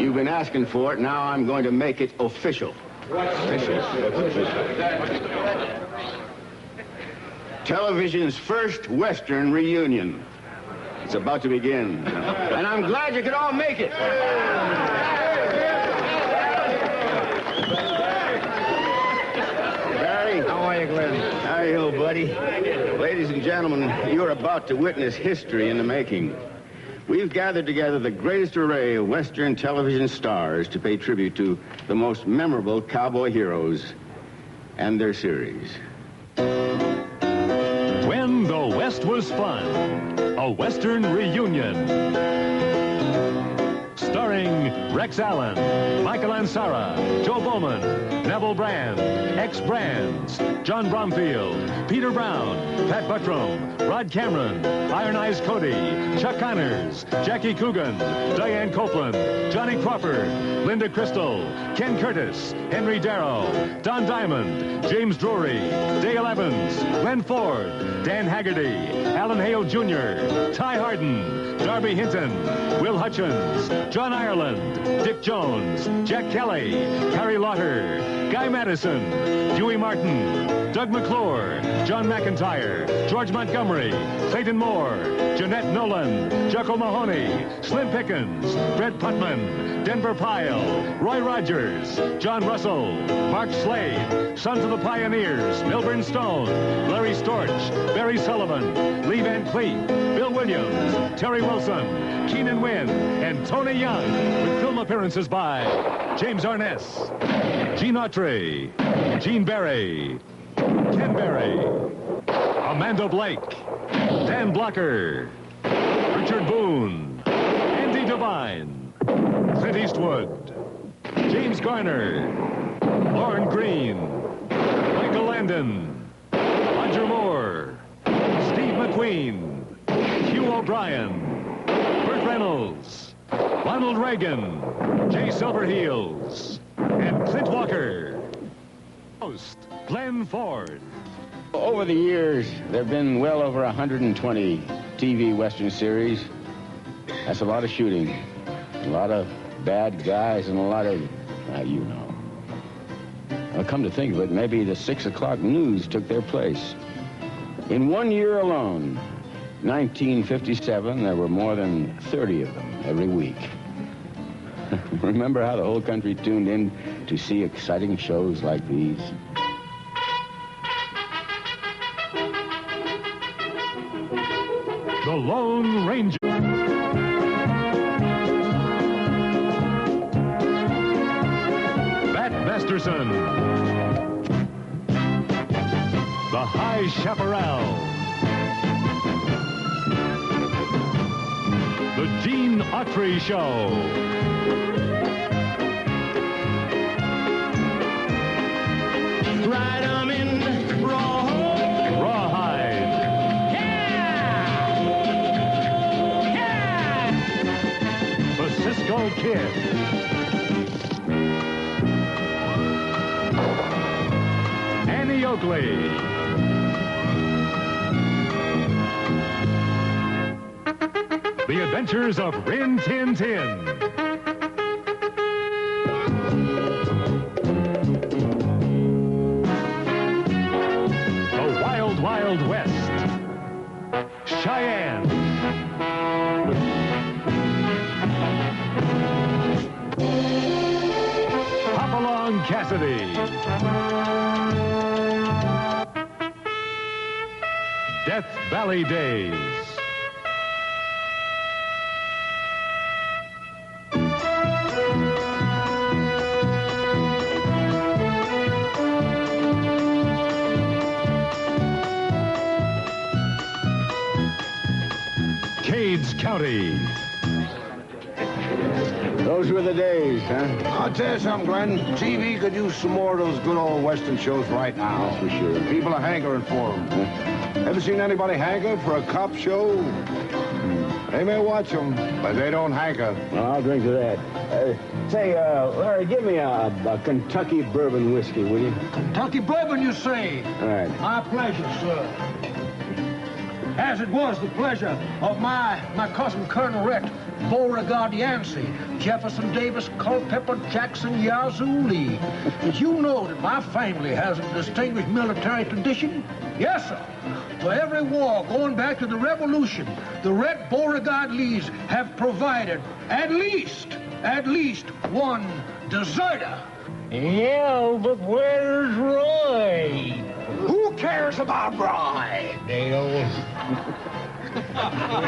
You've been asking for it. Now I'm going to make it official. Official. Television's first Western reunion. It's about to begin. And I'm glad you could all make it. Barry. How are you, Glenn? How are you, buddy? Ladies and gentlemen, you're about to witness history in the making. We've gathered together the greatest array of Western television stars to pay tribute to the most memorable cowboy heroes and their series. When the West was fun, a Western reunion. Starring Rex Allen, Michael Ansara, Joe Bowman, Neville Brand, X-Brands, John Bromfield, Peter Brown, Pat Buttram, Rod Cameron, Iron Eyes Cody, Chuck Connors, Jackie Coogan, Diane Copeland, Johnny Crawford, Linda Crystal, Ken Curtis, Henry Darrow, Don Diamond, James Drury, Dale Evans, Glenn Ford, Dan Haggerty, Alan Hale Jr., Ty Harden, Darby Hinton, Will Hutchins, John Ireland, Dick Jones, Jack Kelly, Harry Lauter, Guy Madison, Huey Martin, Doug McClure, John McIntyre, George Montgomery, Clayton Moore, Jeanette Nolan, Jocko Mahoney, Slim Pickens, Fred Putman, Denver Pyle, Roy Rogers, John Russell, Mark Slade, Sons of the Pioneers, Milburn Stone, Larry Storch, Barry Sullivan, Lee Van Cleef, Bill Williams, Terry Wilson, Keenan Wynn, and Tony Young, with film appearances by James Arness, Gene Autry, Gene Barry, Ken Barry, Amanda Blake, Dan Blocker, Richard Boone, Andy Devine, Clint Eastwood, James Garner, Lauren Green, Michael Landon, Roger Moore, Steve McQueen, Hugh O'Brien, Burt Reynolds, Ronald Reagan, Jay Silverheels, and Clint Walker. Host, Glenn Ford. Over the years, there have been well over 120 TV Western series. That's a lot of shooting, a lot of bad guys, and a lot of, you know. I'll come to think of it, maybe the 6 o'clock news took their place. In 1 year alone, 1957, there were more than 30 of them every week. Remember how the whole country tuned in to see exciting shows like these? The Lone Ranger. Bat Masterson. The High Chaparral. The Gene Autry Show. Ride 'em in Rawhide. Rawhide. Yeah! The Cisco Kid. Annie Oakley. The Adventures of Rin Tin Tin. The Wild Wild West. Cheyenne. Hopalong Cassidy. Death Valley Days. Cades County. Those were the days, huh? I'll tell you something, Glenn. TV could use some more of those good old Western shows right now. That's for sure. People are hankering for them. Ever seen anybody hanker for a cop show? They may watch them, but they don't hanker. Well, I'll drink to that. Say, Larry, give me a Kentucky bourbon whiskey, will you? Kentucky bourbon, you say? All right. My pleasure, sir. As it was the pleasure of my cousin Colonel Rex, Beauregard Yancey, Jefferson Davis, Culpeper, Jackson, Yazoo Lee. Did you know that my family has a distinguished military tradition? Yes, sir. For every war going back to the Revolution, the Red Beauregard Lees have provided at least one deserter. Yeah, but where's Roy? Who cares about Roy? Dale.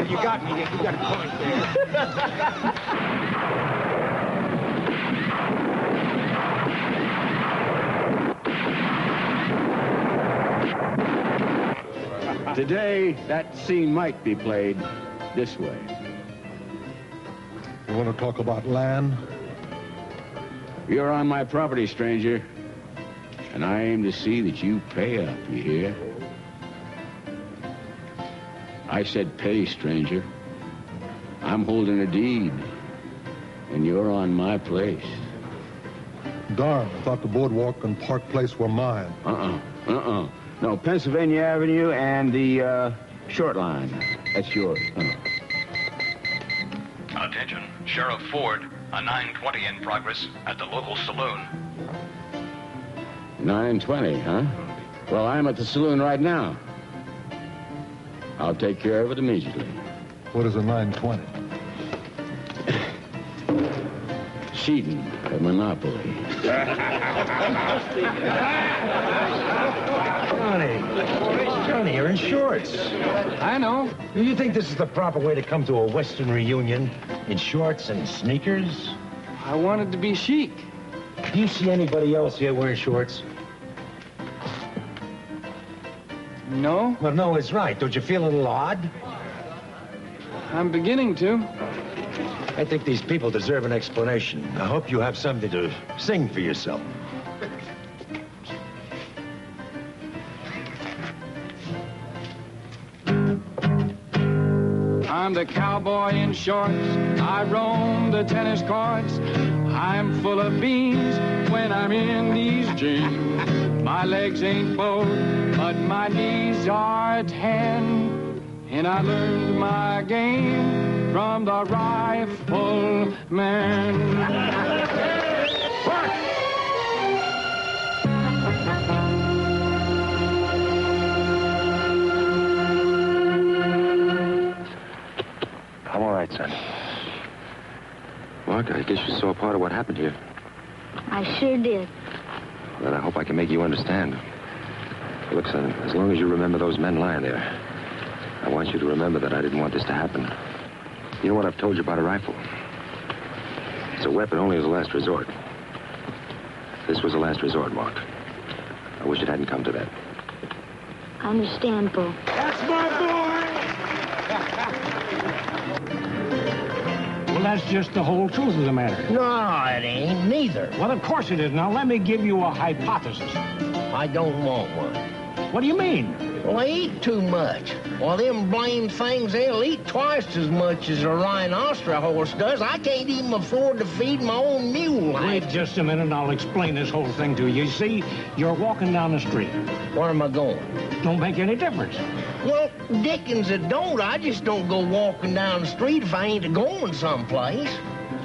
You got me. You got a point there. Today, that scene might be played this way. You want to talk about land? You're on my property, stranger. And I aim to see that you pay up, you hear? I said pay, stranger. I'm holding a deed. And you're on my place. Darn, I thought the boardwalk and Park Place were mine. No, Pennsylvania Avenue and the short line. That's yours. Attention, Sheriff Ford, a 920 in progress at the local saloon. 9:20, huh? Well, I'm at the saloon right now. I'll take care of it immediately. What is a 920? Cheating at Monopoly. Johnny, you're in shorts. I know. Do you think this is the proper way to come to a Western reunion? In shorts and sneakers? I wanted to be chic. Do you see anybody else here wearing shorts? No, Well, no, it's right. Don't you feel a little odd? I'm beginning to. I think these people deserve an explanation. I hope you have something to sing for yourself. I'm the cowboy in shorts. I roam the tennis courts. I'm full of beans when I'm in these jeans. My legs ain't bowed, but my knees are tan. And I learned my game from the rifleman. I'm all right, son. Mark, I guess you saw part of what happened here. I sure did. Then I hope I can make you understand. Look, son, as long as you remember those men lying there, I want you to remember that I didn't want this to happen. You know what I've told you about a rifle? It's a weapon only as a last resort. This was a last resort, Mark. I wish it hadn't come to that. I understand, Bo. That's my boy! Well, that's just the whole truth of the matter. No, it ain't. Neither. Well, of course it is. Now, let me give you a hypothesis. I don't want one. What do you mean? Well, they eat too much. Well, them blame things, they'll eat twice as much as a rhinoceros horse does. I can't even afford to feed my own mule. Wait just a minute and I'll explain this whole thing to you. You see, you're walking down the street. Where am I going? Don't make any difference. Well, Dickens, it don't. I just don't go walking down the street if I ain't going someplace.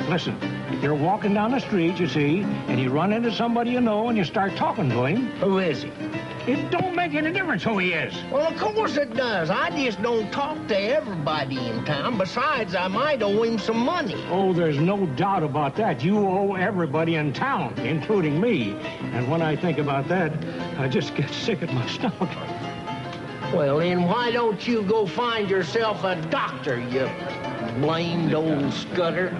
Listen, you're walking down the street, you see, and you run into somebody you know and you start talking to him. Who is he? It don't make any difference who he is. Well, of course it does. I just don't talk to everybody in town. Besides, I might owe him some money. Oh, there's no doubt about that. You owe everybody in town, including me. And when I think about that, I just get sick at my stomach. Well, then why don't you go find yourself a doctor, you blamed old scutter?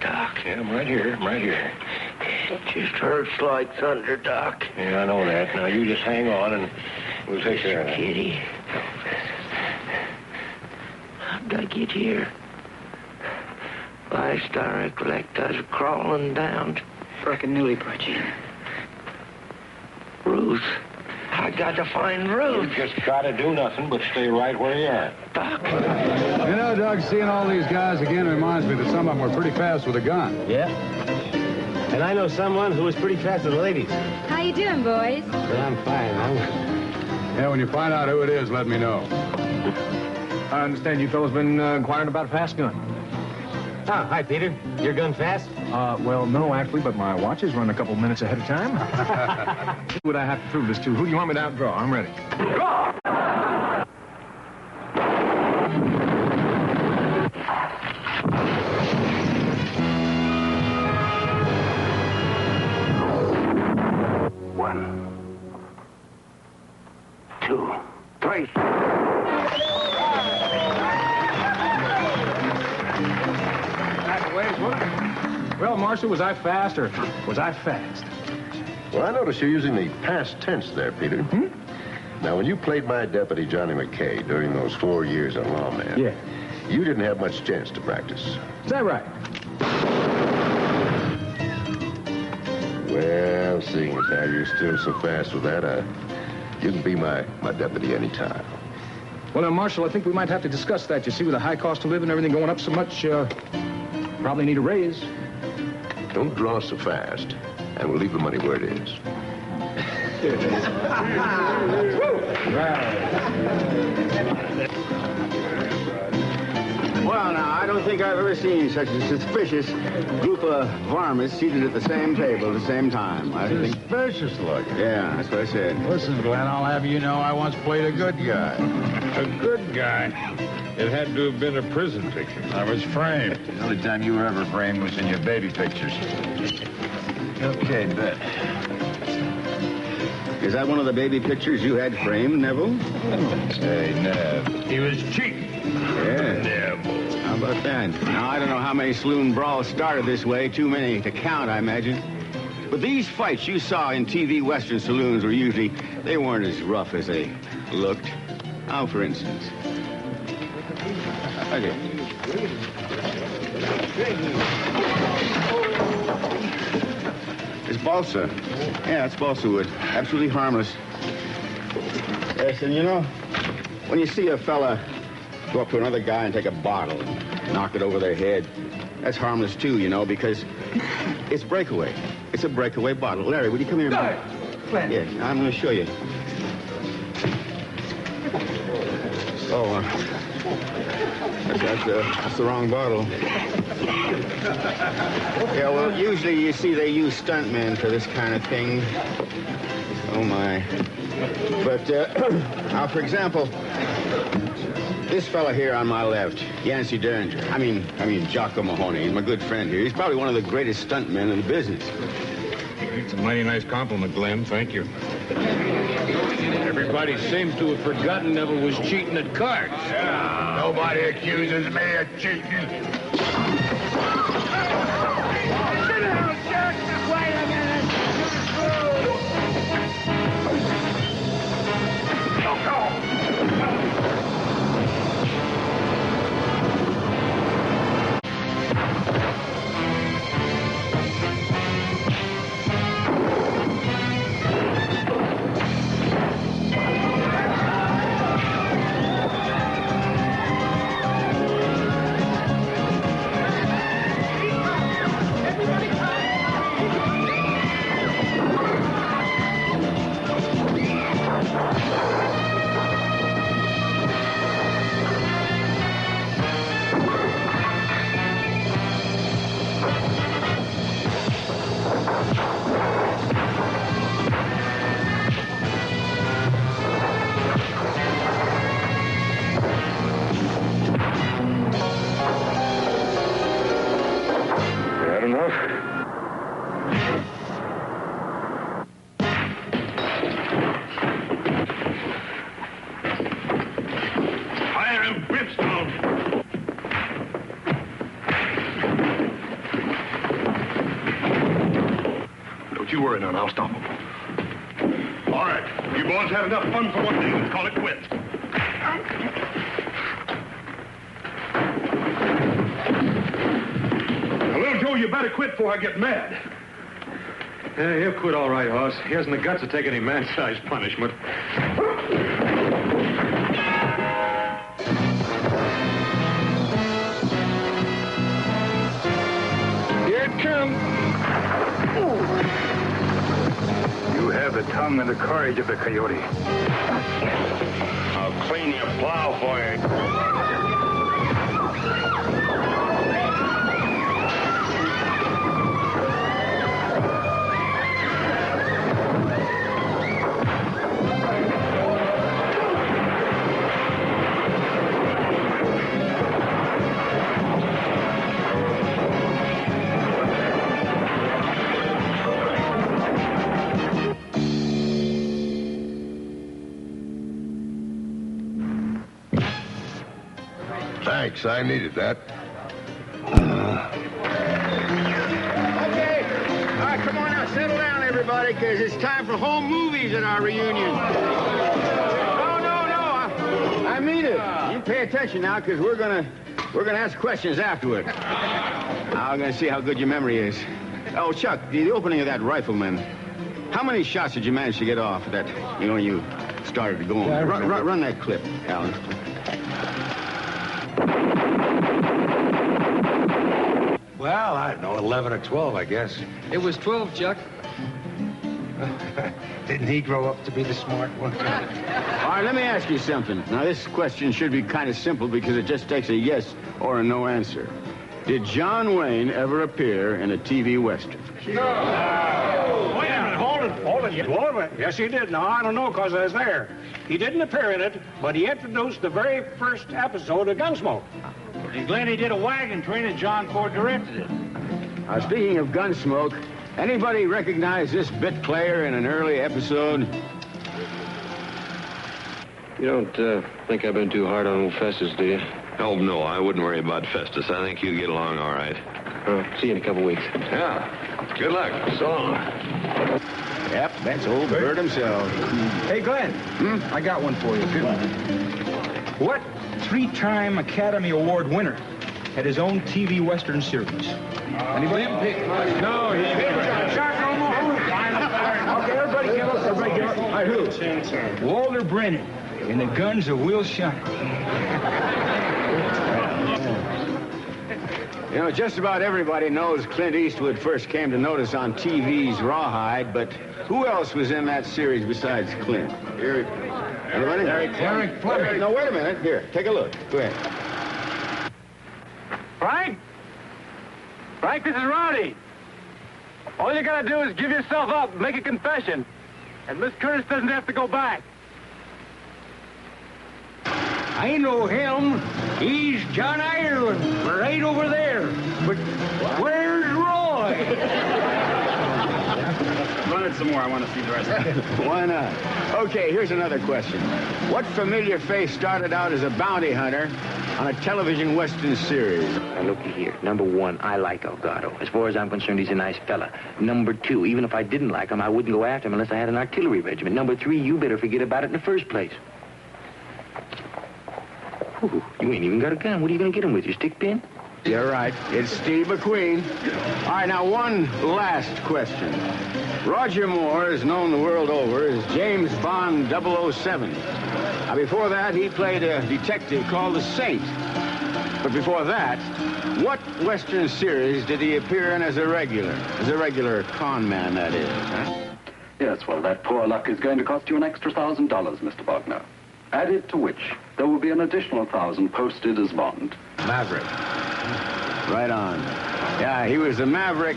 Doc, yeah, I'm right here. It just hurts like thunder, Doc. Yeah, I know that. Now, you just hang on and we'll take care of that. Kitty. How'd I get here? Last I recollect, I was crawling down. Reckon newly brought you in. Ruth. I got to find Ruth. You just gotta do nothing but stay right where you are. Doc. You know, Doug, seeing all these guys again reminds me that some of them were pretty fast with a gun. Yeah? And I know someone who was pretty fast with the ladies. How you doing, boys? But I'm fine, huh? Yeah, when you find out who it is, let me know. I understand you fellows been inquiring about a fast gun. Ah, hi, Peter. Your gun fast? Well, no, actually, but my watch is run a couple minutes ahead of time. Who would I have to prove this to? Who do you want me to outdraw? I'm ready. Draw! One, two, three. Well, Marshal, was I fast or was I fast? Well, I notice you're using the past tense there, Peter. Now, when you played my deputy, Johnny McKay, during those 4 years on Lawman, yeah, You didn't have much chance to practice. Is that right? Well, seeing as how you're still so fast with that, you can be my deputy anytime. Well, Marshal, I think we might have to discuss that. You see, with the high cost of living and everything going up so much, probably need a raise. Don't draw so fast, and we'll leave the money where it is. Well, now, I don't think I've ever seen such a suspicious group of varmints seated at the same table at the same time. I think... Suspicious looking. Yeah, that's what I said. Listen, Glenn, I'll have you know I once played a good guy. A good guy? It had to have been a prison picture. I was framed. The only time you were ever framed was in your baby pictures. Okay, bet. Is that one of the baby pictures you had framed, Neville? Hey, Nev. He was cheap. Yeah. Neville. How about that? Now, I don't know how many saloon brawls started this way. Too many to count, I imagine. But these fights you saw in TV Western saloons were usually, they weren't as rough as they looked. Now, for instance. Okay. It's balsa. Yeah, it's balsa wood. Absolutely harmless. Yes, and you know, when you see a fella go up to another guy and take a bottle and knock it over their head, that's harmless too, you know, because it's breakaway. It's a breakaway bottle. Larry, would you come here a minute? Glenn. Yeah, I'm going to show you. Oh, that's the wrong bottle. Yeah, well, usually you see they use stuntmen for this kind of thing. Oh, my. But, now, for example, this fella here on my left, Yancey Derringer. I mean, Jocko Mahoney. He's my good friend here. He's probably one of the greatest stuntmen in the business. It's a mighty nice compliment, Glenn. Thank you. Everybody seems to have forgotten Neville was cheating at cards. Yeah, nobody accuses me of cheating. Sit down, Jack. Wait a minute. And I'll stop him. All right. You boys had enough fun for one day. Let's call it quits. Now, little Joe, you better quit before I get mad. Yeah, he'll quit all right, Hoss. He hasn't the guts to take any man-sized punishment. Here it comes. You have the tongue and the courage of the coyote. I'll clean your plow for you. Thanks, I needed that. Okay. All right, come on now, settle down, everybody, because it's time for home movies at our reunion. No, I mean it. You pay attention now, because we're going to We're going to ask questions afterward. Now, I'm going to see how good your memory is. Oh, Chuck, the opening of that rifleman. How many shots did you manage to get off that, you know, when you started to go on? Yeah, Run that clip, Alan. Well, I don't know, 11 or 12, I guess. It was 12, Chuck. Didn't he grow up to be the smart one? All right, let me ask you something. Now, this question should be kind of simple because it just takes a yes or a no answer. Did John Wayne ever appear in a TV Western? No. Wait a minute, hold it. Yes, he did. No, I don't know because I was there. He didn't appear in it, but he introduced the very first episode of Gunsmoke. And Glenn, he did a wagon train and John Ford directed it. Speaking of Gunsmoke, anybody recognize this bit player in an early episode? You don't think I've been too hard on old Festus, do you? Oh, no, I wouldn't worry about Festus. I think you get along all right. See you in a couple weeks. Yeah. Good luck. So long. Yep, that's old Bird himself. Hey, Glenn. I got one for you. Good one. What three-time Academy Award winner had his own TV Western series? Anybody? No, he didn't. Okay, everybody give up. Everybody give up. All right, who? Walter Brennan in The Guns of Will Shine. You know, just about everybody knows Clint Eastwood first came to notice on TV's Rawhide, but who else was in that series besides Clint? Anybody? Eric Fleming. No, wait a minute. Here, take a look. Go ahead. Frank? Frank, this is Rowdy. All you gotta do is give yourself up, make a confession, and Miss Curtis doesn't have to go back. I know him. He's John Ireland, right over there. But where's Roy? Run it some more. I want to see the rest of it. Why not? Okay, here's another question. What familiar face started out as a bounty hunter on a television Western series? Now, looky here. Number one, I like Elgato. As far as I'm concerned, he's a nice fella. Number two, even if I didn't like him, I wouldn't go after him unless I had an artillery regiment. Number three, you better forget about it in the first place. Ooh, you ain't even got a gun. What are you going to get him with, your stick pin? You're right. It's Steve McQueen. All right, now one last question. Roger Moore is known the world over as James Bond 007. Now, before that, he played a detective called the Saint. But before that, what Western series did he appear in as a regular? As a regular con man, that is, huh? Yes, well, that poor luck is going to cost you an extra $1,000, Mr. Wagner. Added to which, there will be an additional 1,000 posted as Bond. Maverick. Right on. Yeah, he was the Maverick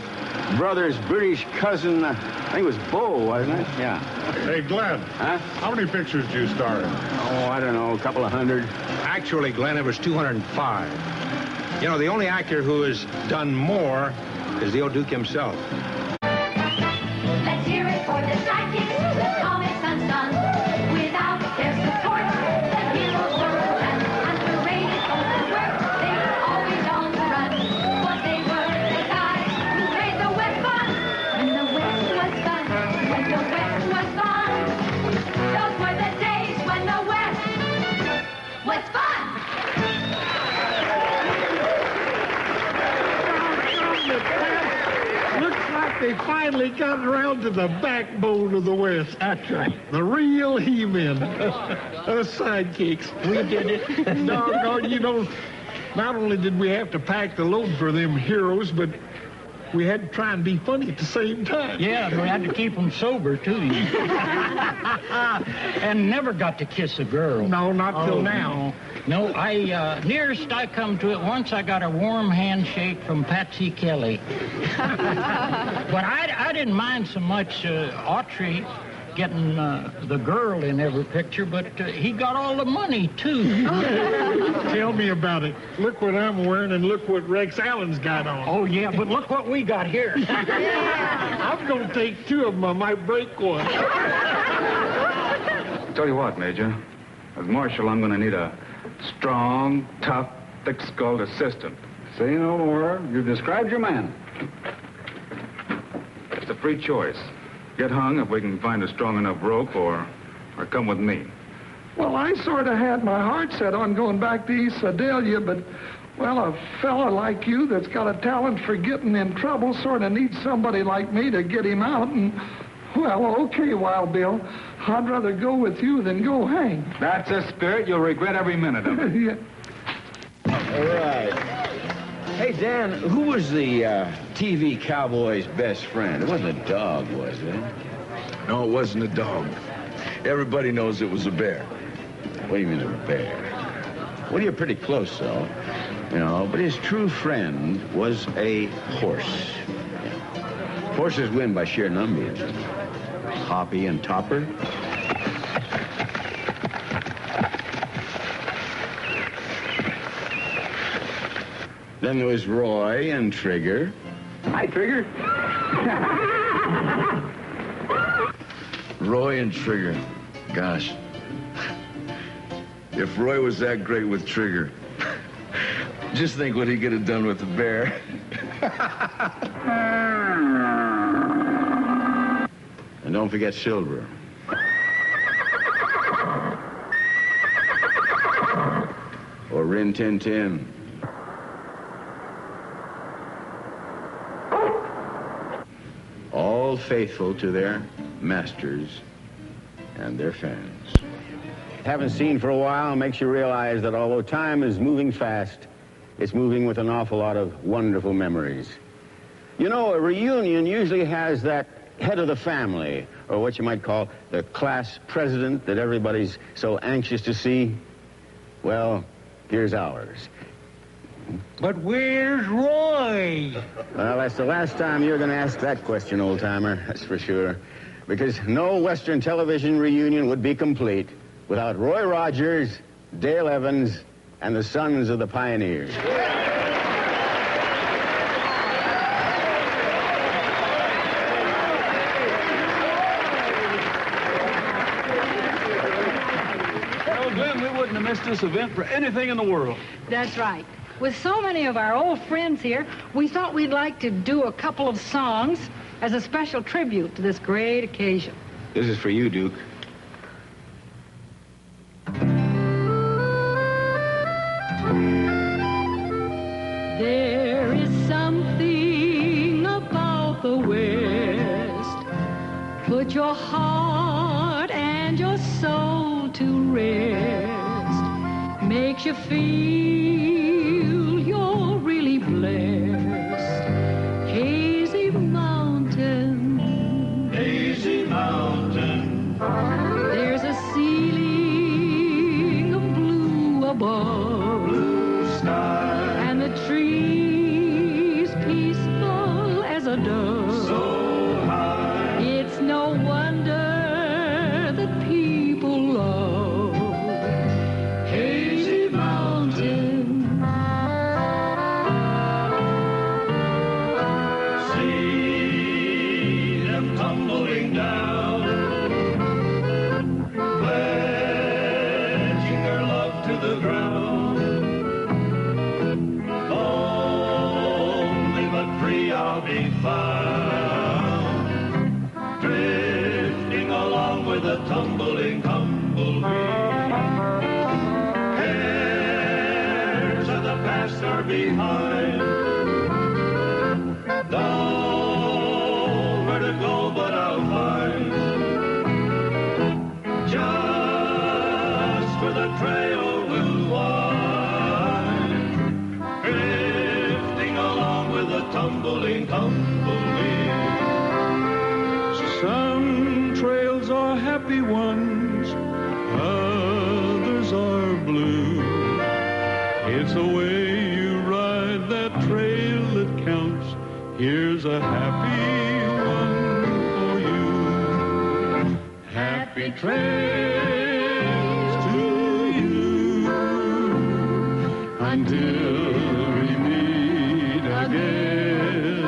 brother's British cousin. I think it was Bo, wasn't it? Yeah. Hey, Glenn. Huh? How many pictures did you star in? Oh, I don't know, a couple of hundred. Actually, Glenn, it was 205. You know, the only actor who has done more is the old Duke himself. Let's hear it for the sidekicks, the comic sons. Without their support, the heroes were a run. Underrated overwork, they were always on the run. But they were the guys who made the West fun. When the West was fun, when the West was fun. Those were the days when the West was fun. Looks like they finally got around to the backbone of the West. That's right. The real he-men. Sidekicks. We did it. Doggone, you know, not only did we have to pack the load for them heroes, but we had to try and be funny at the same time. Yeah, we had to keep them sober, too. And never got to kiss a girl. No, not till now. No, nearest I come to it once, I got a warm handshake from Patsy Kelly. But I didn't mind so much Autry getting the girl in every picture, but he got all the money, too. Tell me about it. Look what I'm wearing and look what Rex Allen's got on. Oh, yeah, but look what we got here. I'm going to take two of them. I might break one. Tell you what, Major. As Marshal, I'm going to need a strong, tough, thick-skulled assistant. Say no more. You've described your man. It's a free choice. Get hung if we can find a strong enough rope, or come with me. Well, I sort of had my heart set on going back to East Sedalia, but Well, a fella like you that's got a talent for getting in trouble sort of needs somebody like me to get him out. And, well, okay, Wild Bill. I'd rather go with you than go hang. That's a spirit. You'll regret every minute of it. Yeah. All right. Hey, Dan, who was the TV cowboy's best friend? It wasn't a dog, was it? No, it wasn't a dog. Everybody knows it was a bear. What do you mean a bear? Well, you're pretty close, though. You know, but his true friend was a horse. Yeah. Horses win by sheer numbers. Hoppy and Topper. Then there was Roy and Trigger. Hi, Trigger. Roy and Trigger. Gosh. If Roy was that great with Trigger, just think what he could have done with the bear. And don't forget Silver. Or Rin Tin Tin. All faithful to their masters and their fans. Haven't seen for a while makes you realize that although time is moving fast, it's moving with an awful lot of wonderful memories. You know, a reunion usually has that head of the family, or what you might call the class president that everybody's so anxious to see. Well, here's ours. But where's Roy? Well, that's the last time you're going to ask that question, old-timer, that's for sure. Because no Western television reunion would be complete without Roy Rogers, Dale Evans, and the Sons of the Pioneers. Well, Glenn, we wouldn't have missed this event for anything in the world. That's right. With so many of our old friends here, we thought we'd like to do a couple of songs as a special tribute to this great occasion. This is for you, Duke. There is something about the West. Put your heart and your soul to rest. Makes you feel you're really blessed. Hazy mountain. Hazy mountain. There's a ceiling of blue above. Blue sky. And the trees peaceful as a dove. So high. It's no wonder that people love Hazy Mountain. See them tumbling down, pledging their love to the ground. I'll be found, drifting along with a tumbling tumbleweed. Cares of the past are behind. Don't where to go, but I'll find just where the trail will wind. Drifting along with a tumbling tumbleweed. Some trails are happy ones, others are blue. It's the way you ride that trail that counts. Here's a happy one for you. Happy trails to you until we meet again.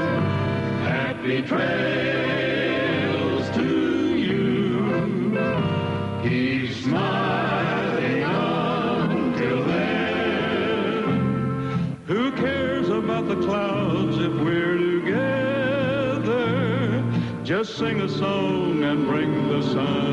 Happy trails to you. He's smiling until then. Who cares about the clouds if we're together? Just sing a song and bring the sun